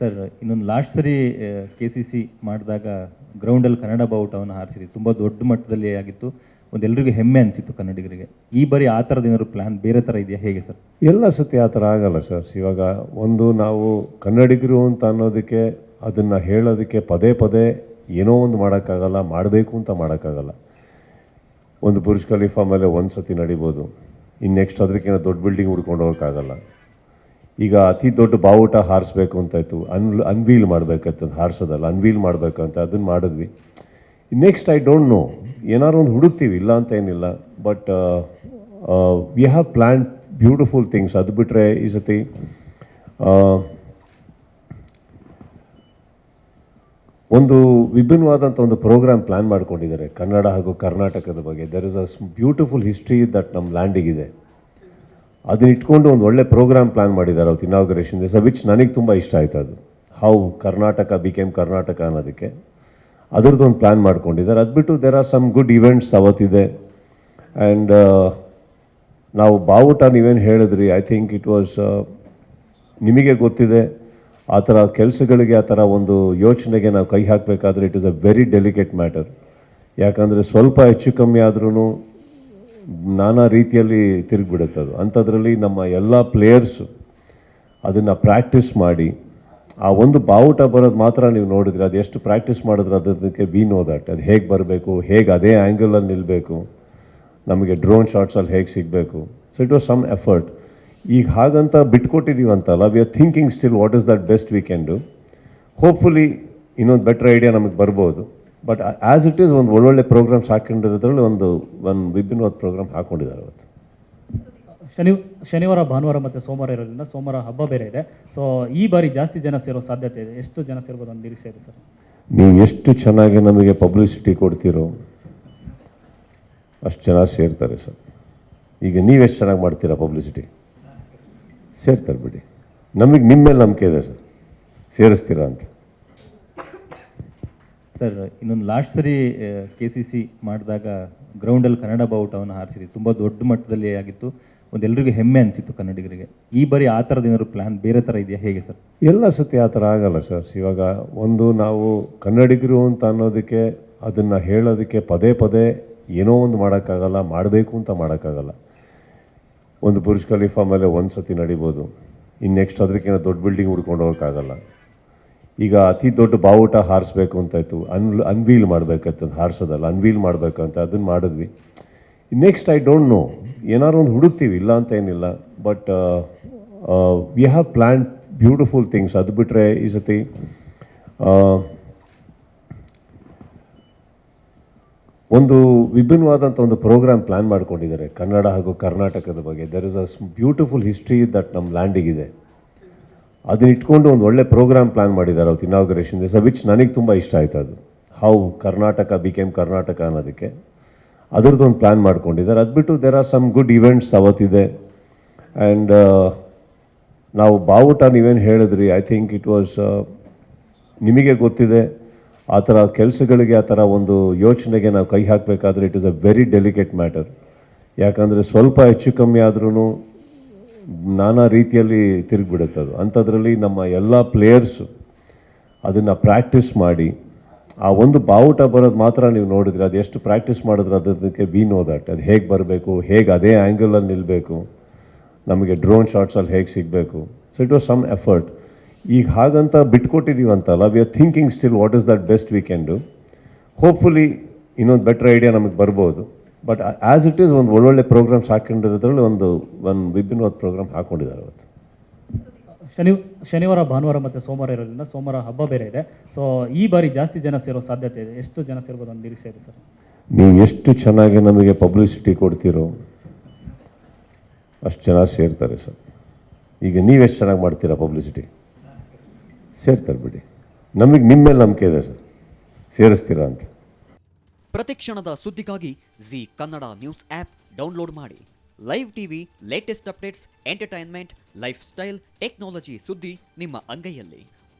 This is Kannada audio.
ಸರ್, ಇನ್ನೊಂದು ಲಾಸ್ಟ್ ಸರಿ KCC ಮಾಡಿದಾಗ ಗ್ರೌಂಡಲ್ಲಿ ಕನ್ನಡ ಬಾವುಟವನ್ನು ಹಾರಿಸಿರಿ, ತುಂಬ ದೊಡ್ಡ ಮಟ್ಟದಲ್ಲಿ ಆಗಿತ್ತು, ಒಂದೆಲ್ಲರಿಗೂ ಹೆಮ್ಮೆ ಅನಿಸಿತ್ತು ಕನ್ನಡಿಗರಿಗೆ. ಈ ಬಾರಿ ಆ ಥರದ್ದು ಏನಾದ್ರು ಪ್ಲ್ಯಾನ್ ಬೇರೆ ಥರ ಇದೆಯಾ, ಹೇಗೆ ಸರ್? ಎಲ್ಲ ಸತಿ ಆ ಥರ ಆಗಲ್ಲ ಸರ್. ಇವಾಗ ಒಂದು ನಾವು ಕನ್ನಡಿಗರು ಅಂತ ಅನ್ನೋದಕ್ಕೆ, ಅದನ್ನು ಹೇಳೋದಕ್ಕೆ ಪದೇ ಪದೇ ಏನೋ ಒಂದು ಮಾಡೋಕ್ಕಾಗಲ್ಲ, ಮಾಡಬೇಕು ಅಂತ ಮಾಡೋಕ್ಕಾಗಲ್ಲ. ಒಂದು ಬುರ್ಜ್ ಖಲೀಫಾ ಮೇಲೆ ಒಂದು ಸತಿ ನಡಿಬೋದು, ಇನ್ನು ನೆಕ್ಸ್ಟ್ ಅದಕ್ಕಿಂತ ದೊಡ್ಡ ಬಿಲ್ಡಿಂಗ್ ಹುಡ್ಕೊಂಡು ಹೋಗೋಕ್ಕಾಗಲ್ಲ. ಈಗ ಅತಿ ದೊಡ್ಡ ಬಾವುಟ ಹಾರಿಸ್ಬೇಕು ಅಂತಾಯಿತು, ಅನ್ವೀಲ್ ಮಾಡಬೇಕಾಯ್ತು, ಹಾರಿಸೋದಲ್ಲ ಅನ್ವೀಲ್ ಮಾಡಬೇಕಂತ ಅದನ್ನು ಮಾಡಿದ್ವಿ. ನೆಕ್ಸ್ಟ್ ಐ ಡೋಂಟ್ ನೋ, ಏನಾದ್ರು ಒಂದು ಹುಡುಕ್ತೀವಿ, ಇಲ್ಲ ಅಂತ ಏನಿಲ್ಲ. But we have plan beautiful things. ಅದು ಬಿಟ್ಟರೆ ಈ ಸತಿ ಒಂದು ವಿಭಿನ್ನವಾದಂಥ ಒಂದು ಪ್ರೋಗ್ರಾಮ್ ಪ್ಲ್ಯಾನ್ ಮಾಡ್ಕೊಂಡಿದ್ದಾರೆ ಕನ್ನಡ ಹಾಗೂ ಕರ್ನಾಟಕದ ಬಗ್ಗೆ. There is a beautiful history that ನಮ್ಮ ಲ್ಯಾಂಡಿಗಿದೆ. ಅದನ್ನ ಇಟ್ಕೊಂಡು ಒಂದು ಒಳ್ಳೆ ಪ್ರೋಗ್ರಾಮ್ ಪ್ಲ್ಯಾನ್ ಮಾಡಿದ್ದಾರೆ ಅವತ್ತು ಇನಾಗ್ರೇಷನ್ ದಿವಸ, ವಿಚ್ ನನಗೆ ತುಂಬ ಇಷ್ಟ ಆಯ್ತು. ಅದು ಹೌ ಕರ್ನಾಟಕ ಬಿಕೇಮ್ ಕರ್ನಾಟಕ ಅನ್ನೋದಕ್ಕೆ ಅದರದ್ದು ಒಂದು ಪ್ಲ್ಯಾನ್ ಮಾಡ್ಕೊಂಡಿದ್ದಾರೆ. ಅದು ಬಿಟ್ಟು there are some good events ಅವತ್ತಿದೆ. ಆ್ಯಂಡ್ ನಾವು ಬಾವುಟ ನೀವೇನು ಹೇಳಿದ್ರಿ, ಐ ಥಿಂಕ್ ಇಟ್ ವಾಸ್, ನಿಮಗೆ ಗೊತ್ತಿದೆ ಆ ಥರ ಕೆಲಸಗಳಿಗೆ, ಆ ಥರ ಒಂದು ಯೋಚನೆಗೆ ನಾವು ಕೈ ಹಾಕಬೇಕಾದ್ರೆ it is a very delicate matter. ಯಾಕಂದರೆ ಸ್ವಲ್ಪ ಹೆಚ್ಚು ಕಮ್ಮಿ ಆದ್ರೂ ನಾನಾ ರೀತಿಯಲ್ಲಿ ತಿರುಗಿಬಿಡುತ್ತೆ ಅದು. ಅಂಥದ್ರಲ್ಲಿ ನಮ್ಮ ಎಲ್ಲ ಪ್ಲೇಯರ್ಸು ಅದನ್ನು ಪ್ರಾಕ್ಟೀಸ್ ಮಾಡಿ, ಆ ಒಂದು ಬಾವುಟ ಬರೋದು ಮಾತ್ರ ನೀವು ನೋಡಿದ್ರೆ, ಅದು ಎಷ್ಟು ಪ್ರಾಕ್ಟೀಸ್ ಮಾಡಿದ್ರೆ ಅದಕ್ಕೆ ವಿ ನೋ ದಟ್ ಅದು ಹೇಗೆ ಬರಬೇಕು, ಹೇಗೆ ಅದೇ ಆ್ಯಂಗಲಲ್ಲಿ ನಿಲ್ಲಬೇಕು, ನಮಗೆ ಡ್ರೋನ್ ಶಾಟ್ಸಲ್ಲಿ ಹೇಗೆ ಸಿಗಬೇಕು. So it was some effort. ಈಗ ಹಾಗಂತ ಬಿಟ್ಕೊಟ್ಟಿದ್ದೀವಂತಲ್ಲ, we are thinking still what is that best we can do. Hopefully ಇನ್ನೊಂದು ಬೆಟರ್ ಐಡಿಯಾ ನಮಗೆ ಬರ್ಬೋದು. ಬಟ್ ಆ್ಯಸ್ ಇಟ್ ಈಸ್ ಒಂದು ಒಳ್ಳೊಳ್ಳೆ ಪ್ರೋಗ್ರಾಮ್ಸ್ ಹಾಕೊಂಡಿರೋದ್ರಲ್ಲಿ ಒಂದು ವಿಭಿನ್ನವಾದ ಪ್ರೋಗ್ರಾಮ್ ಹಾಕ್ಕೊಂಡಿದ್ದಾರೆ ಅವತ್ತು. ಶನಿವಾರ ಭಾನುವಾರ ಮತ್ತು ಸೋಮವಾರ ಇರೋದ್ರಿಂದ ಸೋಮವಾರ ಹಬ್ಬ ಬೇರೆ ಇದೆ. ಸೊ ಈ ಬಾರಿ ಜಾಸ್ತಿ ಜನ ಸೇರೋ ಸಾಧ್ಯತೆ ಇದೆ. ಎಷ್ಟು ಜನ ಸೇರ್ಬೋದು ಅಂತ ನಿರೀಕ್ಷೆ ಇದೆ ಸರ್? ನೀವು ಎಷ್ಟು ಚೆನ್ನಾಗಿ ನಮಗೆ ಪಬ್ಲಿಸಿಟಿ ಕೊಡ್ತೀರೋ ಅಷ್ಟು ಜನ ಸೇರ್ತಾರೆ ಸರ್. ಈಗ ನೀವೆಷ್ಟು ಚೆನ್ನಾಗಿ ಮಾಡ್ತೀರಾ ಪಬ್ಲಿಸಿಟಿ, ಸೇರ್ತಾರೆ ಬಿಡಿ. ನಮಗೆ ನಿಮ್ಮ ಮೇಲೆ ನಂಬಿಕೆ ಇದೆ ಸರ್, ಸೇರಿಸ್ತೀರಾ ಅಂತ. ಸರ್, ಇನ್ನೊಂದು ಲಾಸ್ಟ್ ಸರಿ KCC ಮಾಡಿದಾಗ ಗ್ರೌಂಡಲ್ಲಿ ಕನ್ನಡ ಬಾವುಟವನ್ನು ಹಾರಿಸಿರಿ, ತುಂಬ ದೊಡ್ಡ ಮಟ್ಟದಲ್ಲಿ ಆಗಿತ್ತು, ಒಂದೆಲ್ಲರಿಗೂ ಹೆಮ್ಮೆ ಅನಿಸಿತ್ತು ಕನ್ನಡಿಗರಿಗೆ. ಈ ಬಾರಿ ಆ ಥರದ್ದು ಏನಾದ್ರು ಪ್ಲ್ಯಾನ್ ಬೇರೆ ಥರ ಇದೆಯಾ, ಹೇಗೆ ಸರ್? ಎಲ್ಲ ಸತಿ ಆ ಥರ ಆಗಲ್ಲ ಸರ್. ಇವಾಗ ಒಂದು ನಾವು ಕನ್ನಡಿಗರು ಅಂತ ಅನ್ನೋದಕ್ಕೆ, ಅದನ್ನು ಹೇಳೋದಕ್ಕೆ ಪದೇ ಪದೇ ಏನೋ ಒಂದು ಮಾಡೋಕ್ಕಾಗಲ್ಲ, ಮಾಡಬೇಕು ಅಂತ ಮಾಡೋಕ್ಕಾಗಲ್ಲ. ಒಂದು ಬುರ್ಜ್ ಖಲೀಫಾ ಮೇಲೆ ಒಂದು ಸತಿ ನಡಿಬೋದು, ಇನ್ನು ನೆಕ್ಸ್ಟ್ ಅದಕ್ಕಿಂತ ದೊಡ್ಡ ಬಿಲ್ಡಿಂಗ್ ಹುಡ್ಕೊಂಡು ಹೋಗೋಕ್ಕಾಗಲ್ಲ. ಈಗ ಅತಿ ದೊಡ್ಡ ಬಾವುಟ ಹಾರಿಸ್ಬೇಕು ಅಂತಾಯಿತು, ಅನ್ವೀಲ್ ಮಾಡಬೇಕಾಯ್ತು, ಹಾರಿಸೋದಲ್ಲ ಅನ್ವೀಲ್ ಮಾಡಬೇಕಂತ ಅದನ್ನು ಮಾಡಿದ್ವಿ. ನೆಕ್ಸ್ಟ್ ಐ ಡೋಂಟ್ ನೋ, ಏನಾದ್ರು ಒಂದು ಹುಡುಕ್ತೀವಿ, ಇಲ್ಲ ಅಂತ ಏನಿಲ್ಲ. But we have plan beautiful things. ಅದು ಬಿಟ್ಟರೆ ಈ ಸತಿ ಒಂದು ವಿಭಿನ್ನವಾದಂಥ ಒಂದು ಪ್ರೋಗ್ರಾಮ್ ಪ್ಲ್ಯಾನ್ ಮಾಡ್ಕೊಂಡಿದ್ದಾರೆ ಕನ್ನಡ ಹಾಗೂ ಕರ್ನಾಟಕದ ಬಗ್ಗೆ. There is a beautiful history that ನಮ್ಮ ಲ್ಯಾಂಡಿಗಿದೆ. ಅದನ್ನ ಇಟ್ಕೊಂಡು ಒಂದು ಒಳ್ಳೆ ಪ್ರೋಗ್ರಾಮ್ ಪ್ಲ್ಯಾನ್ ಮಾಡಿದ್ದಾರೆ ಅವತ್ತು ಇನಾಗ್ರೇಷನ್ ದಿವಸ, ವಿಚ್ ನನಗೆ ತುಂಬ ಇಷ್ಟ ಆಯ್ತು. ಅದು ಹೌ ಕರ್ನಾಟಕ ಬಿಕೇಮ್ ಕರ್ನಾಟಕ ಅನ್ನೋದಕ್ಕೆ ಅದರದ್ದು ಒಂದು ಪ್ಲ್ಯಾನ್ ಮಾಡ್ಕೊಂಡಿದ್ದಾರೆ. ಅದು ಬಿಟ್ಟು there are some good events ಅವತ್ತಿದೆ. ಆ್ಯಂಡ್ ನಾವು ಬಾವುಟ ನೀವೇನು ಹೇಳಿದ್ರಿ, ಐ ಥಿಂಕ್ ಇಟ್ ವಾಸ್, ನಿಮಗೆ ಗೊತ್ತಿದೆ ಆ ಥರ ಕೆಲಸಗಳಿಗೆ, ಆ ಥರ ಒಂದು ಯೋಚನೆಗೆ ನಾವು ಕೈ ಹಾಕಬೇಕಾದ್ರೆ it is a very delicate matter. ಯಾಕಂದರೆ ಸ್ವಲ್ಪ ಹೆಚ್ಚು ಕಮ್ಮಿ ಆದ್ರೂ ನಾನಾ ರೀತಿಯಲ್ಲಿ ತಿರುಗಿಬಿಡುತ್ತೆ ಅದು. ಅಂಥದ್ರಲ್ಲಿ ನಮ್ಮ ಎಲ್ಲ ಪ್ಲೇಯರ್ಸು ಅದನ್ನು ಪ್ರಾಕ್ಟೀಸ್ ಮಾಡಿ, ಆ ಒಂದು ಬಾವುಟ ಬರೋದು ಮಾತ್ರ ನೀವು ನೋಡಿದ್ರೆ, ಅದು ಎಷ್ಟು ಪ್ರಾಕ್ಟೀಸ್ ಮಾಡಿದ್ರೆ ಅದಕ್ಕೆ ವಿ ನೋ ದಟ್ ಅದು ಹೇಗೆ ಬರಬೇಕು, ಹೇಗೆ ಅದೇ ಆ್ಯಂಗಲಲ್ಲಿ ನಿಲ್ಲಬೇಕು, ನಮಗೆ ಡ್ರೋನ್ ಶಾಟ್ಸಲ್ಲಿ ಹೇಗೆ ಸಿಗಬೇಕು. So it was some effort. ಈಗ ಹಾಗಂತ ಬಿಟ್ಕೊಟ್ಟಿದ್ದೀವಂತಲ್ಲ, we are thinking still what is that best we can do. Hopefully ಇನ್ನೊಂದು ಬೆಟರ್ ಐಡಿಯಾ ನಮಗೆ ಬರ್ಬೋದು. ಬಟ್ ಆ್ಯಸ್ ಇಟ್ ಈಸ್ ಒಂದು ಒಳ್ಳೊಳ್ಳೆ ಪ್ರೋಗ್ರಾಮ್ಸ್ ಹಾಕೊಂಡಿರೋದ್ರಲ್ಲಿ ಒಂದು ವಿಭಿನ್ನವಾದ ಪ್ರೋಗ್ರಾಮ್ ಹಾಕ್ಕೊಂಡಿದ್ದಾರೆ ಅವತ್ತು. ಶನಿವಾರ ಭಾನುವಾರ ಮತ್ತು ಸೋಮವಾರ ಇರೋದ್ರಿಂದ ಸೋಮವಾರ ಹಬ್ಬ ಬೇರೆ ಇದೆ. ಸೊ ಈ ಬಾರಿ ಜಾಸ್ತಿ ಜನ ಸೇರೋ ಸಾಧ್ಯತೆ ಇದೆ. ಎಷ್ಟು ಜನ ಸೇರ್ಬೋದು ಅಂತ ನಿರೀಕ್ಷೆ ಇದೆ ಸರ್? ನೀವು ಎಷ್ಟು ಚೆನ್ನಾಗಿ ನಮಗೆ ಪಬ್ಲಿಸಿಟಿ ಕೊಡ್ತೀರೋ ಅಷ್ಟು ಜನ ಸೇರ್ತಾರೆ ಸರ್. ಈಗ ನೀವೆಷ್ಟು ಚೆನ್ನಾಗಿ ಮಾಡ್ತೀರಾ ಪಬ್ಲಿಸಿಟಿ, ಸೇರ್ತಾರೆ ಬಿಡಿ. ನಮಗೆ ನಿಮ್ಮ ಮೇಲೆ ನಂಬಿಕೆ ಇದೆ ಸರ್, ಸೇರಿಸ್ತೀರಾ ಅಂತ. ಪ್ರತಿಕ್ಷಣದ ಸುದ್ದಿಗಾಗಿ Zee Kannada news app download ಮಾಡಿ. Live TV, latest updates, entertainment, life style, technology ಸುದ್ದಿ ನಿಮ್ಮ ಅಂಗೈಯಲ್ಲಿ.